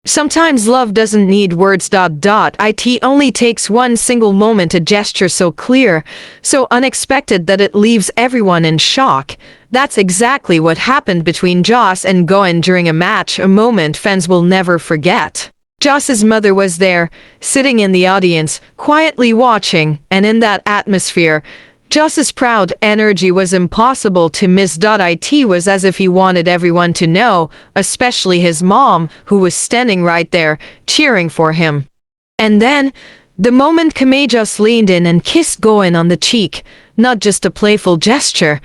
Sometimes love doesn't need words. It only takes one single moment, a gesture so clear, so unexpected that it leaves everyone in shock. That's exactly what happened between Joss and Gawin during a match, a moment fans will never forget. Joss's mother was there, sitting in the audience, quietly watching, and in that atmosphere, Joss's proud energy was impossible to miss. It was as if he wanted everyone to know, especially his mom, who was standing right there, cheering for him. And then, the moment Joss leaned in and kissed Gawin on the cheek, not just a playful gesture,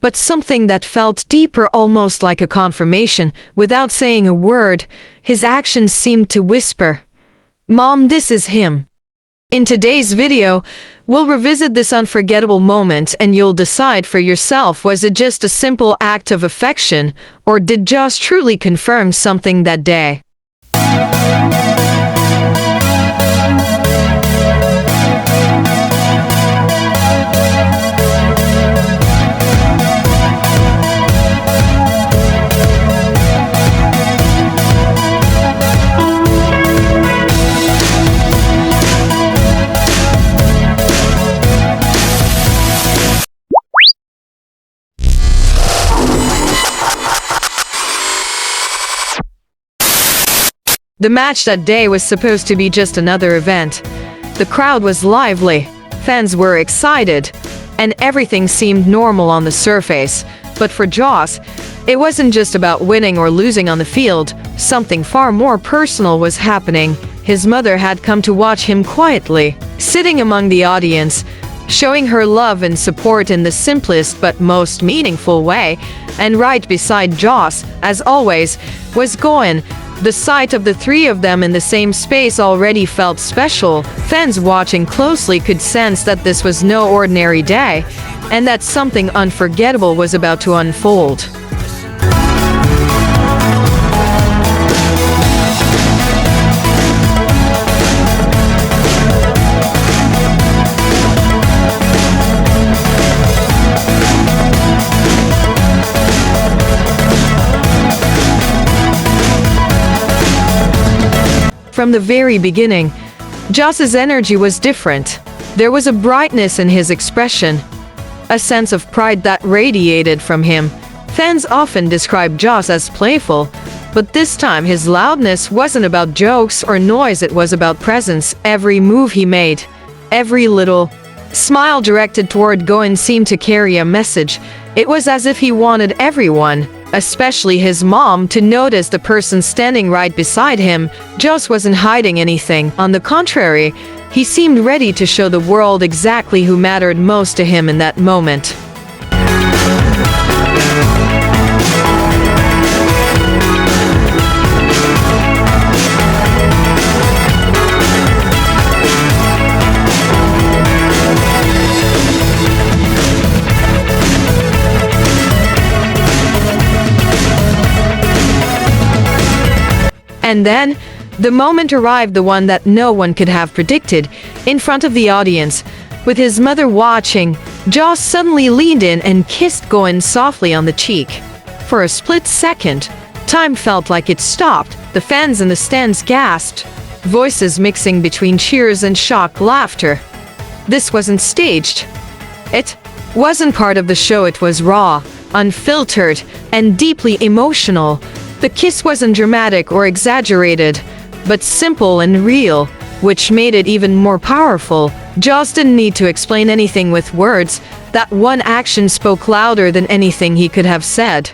but something that felt deeper, almost like a confirmation. Without saying a word, his actions seemed to whisper, "Mom, this is him." In today's video, we'll revisit this unforgettable moment and you'll decide for yourself, was it just a simple act of affection, or did Joss truly confirm something that day? The match that day was supposed to be just another event. The crowd was lively, fans were excited, and everything seemed normal on the surface. But for Joss, it wasn't just about winning or losing on the field. Something far more personal was happening. His mother had come to watch him quietly, sitting among the audience, showing her love and support in the simplest but most meaningful way. And right beside Joss, as always, was Gawin. The sight of the three of them in the same space already felt special. Fans watching closely could sense that this was no ordinary day, and that something unforgettable was about to unfold. From the very beginning, Joss's energy was different. There was a brightness in his expression, a sense of pride that radiated from him. Fans often describe Joss as playful, but this time his loudness wasn't about jokes or noise, it was about presence. Every move he made, every little smile directed toward Gawin seemed to carry a message. It was as if he wanted everyone, especially his mom, to notice the person standing right beside him. Joss wasn't hiding anything. On the contrary, he seemed ready to show the world exactly who mattered most to him in that moment. And then, the moment arrived, the one that no one could have predicted. In front of the audience, with his mother watching, Joss suddenly leaned in and kissed Gawin softly on the cheek. For a split second, time felt like it stopped. The fans in the stands gasped, voices mixing between cheers and shocked laughter. This wasn't staged. It wasn't part of the show, it was raw, unfiltered, and deeply emotional. The kiss wasn't dramatic or exaggerated, but simple and real, which made it even more powerful. Joss didn't need to explain anything with words. That one action spoke louder than anything he could have said.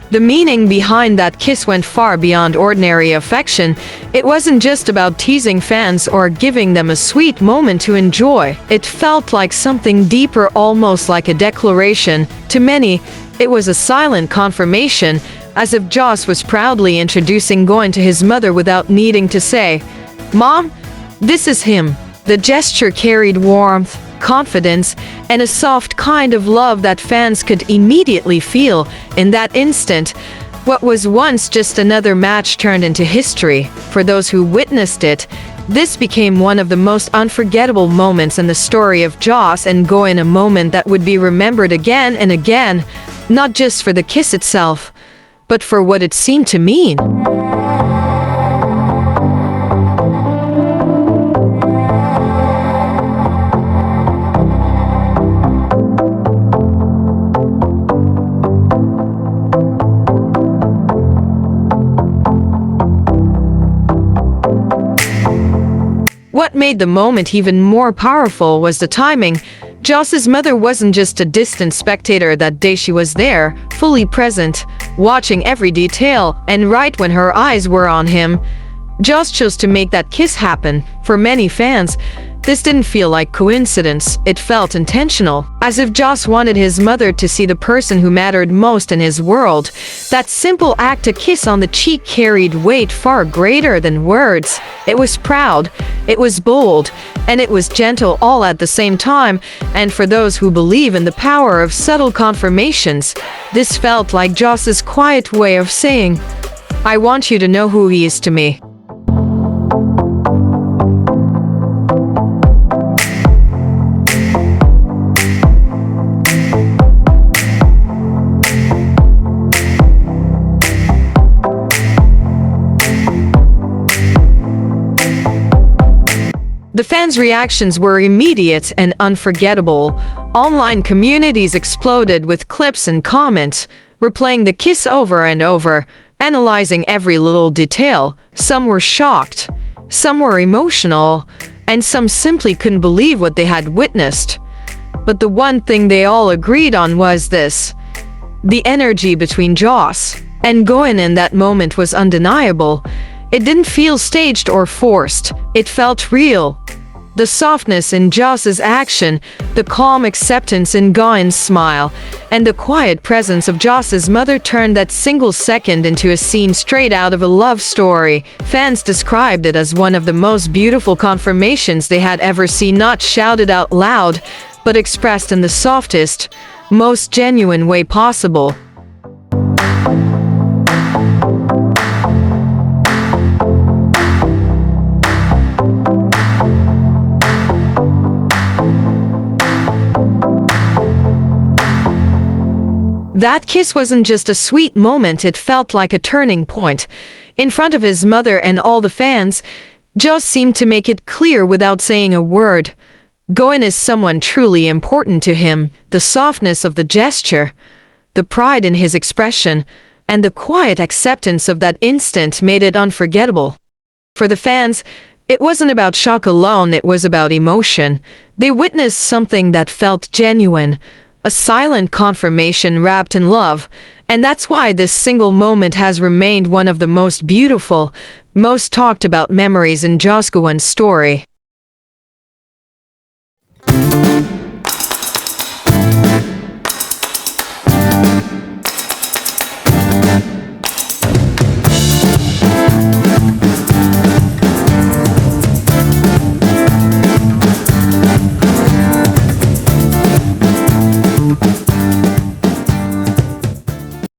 The meaning behind that kiss went far beyond ordinary affection. It wasn't just about teasing fans or giving them a sweet moment to enjoy. It felt like something deeper, almost like a declaration. To many, it was a silent confirmation, as if Joss was proudly introducing Gawin to his mother without needing to say, "Mom, this is him." The gesture carried warmth, confidence, and a soft kind of love that fans could immediately feel. In that instant, what was once just another match turned into history. For those who witnessed it, this became one of the most unforgettable moments in the story of Joss and Gawin, a moment that would be remembered again and again, not just for the kiss itself, but for what it seemed to mean. What made the moment even more powerful was the timing. Joss's mother wasn't just a distant spectator that day, she was there, fully present, watching every detail, and right when her eyes were on him, Joss chose to make that kiss happen. For many fans, this didn't feel like coincidence, it felt intentional, as if Joss wanted his mother to see the person who mattered most in his world. That simple act, a kiss on the cheek, carried weight far greater than words. It was proud, it was bold, and it was gentle all at the same time. And for those who believe in the power of subtle confirmations, this felt like Joss's quiet way of saying, "I want you to know who he is to me." The fans' reactions were immediate and unforgettable. Online communities exploded with clips and comments, replaying the kiss over and over, analyzing every little detail. Some were shocked, some were emotional, and some simply couldn't believe what they had witnessed. But the one thing they all agreed on was this: the energy between Joss and Gawin in that moment was undeniable. It didn't feel staged or forced, it felt real. The softness in Joss's action, the calm acceptance in Gawin's smile, and the quiet presence of Joss's mother turned that single second into a scene straight out of a love story. Fans described it as one of the most beautiful confirmations they had ever seen, not shouted out loud, but expressed in the softest, most genuine way possible. That kiss wasn't just a sweet moment, it felt like a turning point. In front of his mother and all the fans, Joss seemed to make it clear without saying a word: Gawin is someone truly important to him. The softness of the gesture, the pride in his expression, and the quiet acceptance of that instant made it unforgettable. For the fans, it wasn't about shock alone, it was about emotion. They witnessed something that felt genuine, a silent confirmation wrapped in love, and that's why this single moment has remained one of the most beautiful, most talked about memories in Joss Gawin's story.